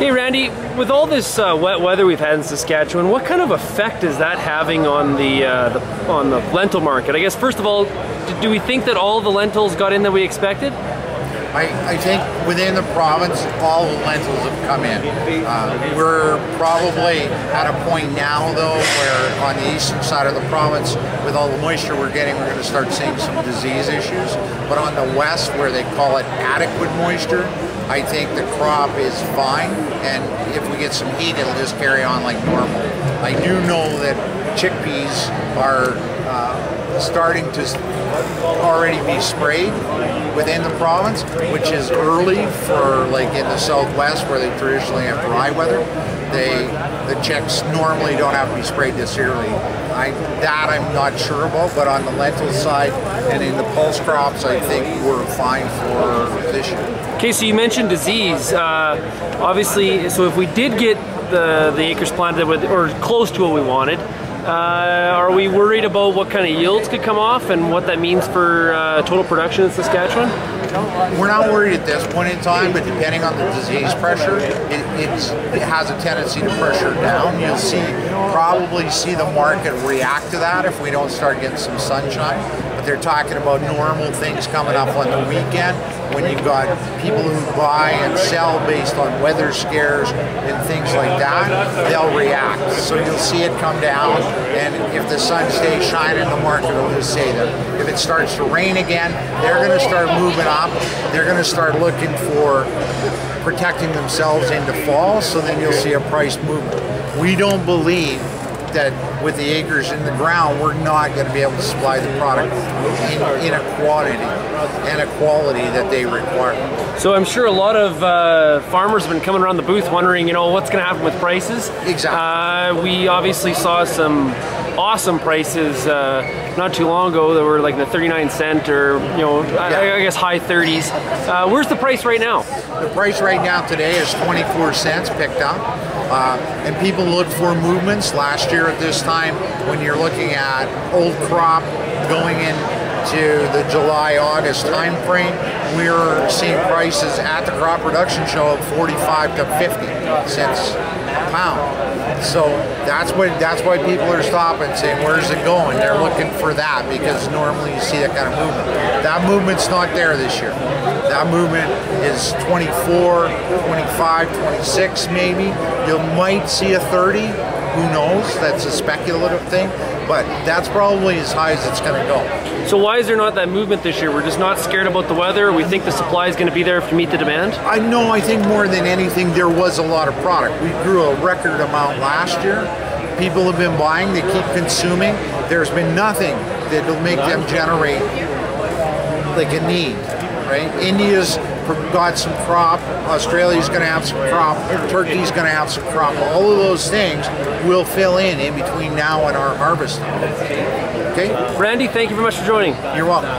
Okay, Randy, with all this wet weather we've had in Saskatchewan, what kind of effect is that having on the lentil market? I guess first of all, do we think that all the lentils got in that we expected? I think within the province, all the lentils have come in. We're probably at a point now, though, where on the eastern side of the province, with all the moisture we're getting, we're going to start seeing some disease issues. But on the west, where they call it adequate moisture, I think the crop is fine, and if we get some heat, it'll just carry on like normal. I do know that chickpeas are starting to already be sprayed within the province, which is early for like in the southwest where they traditionally have dry weather. The chicks normally don't have to be sprayed this early. I'm not sure about, but on the lentil side and in the pulse crops, I think we're fine for this year. Okay, so you mentioned disease. Obviously, so if we did get the acres planted with, or close to what we wanted, are we worried about what kind of yields could come off and what that means for total production in Saskatchewan? We're not worried at this point in time, but depending on the disease pressure, it has a tendency to pressure down. You'll probably see the market react to that if we don't start getting some sunshine. But they're talking about normal things coming up on the weekend when you've got people who buy and sell based on weather scares and things like that. They'll react. So you'll see it come down, and if the sun stays shining, the market will just stay there. If it starts to rain again, they're going to start moving up. They're going to start looking for protecting themselves into fall, so then you'll see a price movement. We don't believe that with the acres in the ground, we're not going to be able to supply the product in a quantity and a quality that they require. So I'm sure a lot of farmers have been coming around the booth wondering, you know, what's going to happen with prices. Exactly. We obviously saw some awesome prices not too long ago that were like the 39-cent or, you know, I guess high 30s. Where's the price right now? The price right now today is 24 cents picked up. And people look for movements. Last year at this time, when you're looking at old crop going into the July-August time frame, we were seeing prices at the crop production show of 45 to 50 cents a pound. So that's why people are stopping, saying, where's it going? They're looking for that, because normally you see that kind of movement. That movement's not there this year. That movement is 24, 25, 26 maybe. You might see a 30. Who knows? That's a speculative thing, but that's probably as high as it's going to go. So why is there not that movement this year? We're just not scared about the weather? We think the supply is going to be there to meet the demand? I think more than anything, there was a lot of product. We grew a record amount last year. People have been buying, they keep consuming. There's been nothing that will make them generate like a need, right? India's got some crop, Australia's going to have some crop, Turkey's going to have some crop. All of those things will fill in between now and our harvest. Okay? Randy, thank you very much for joining. You're welcome.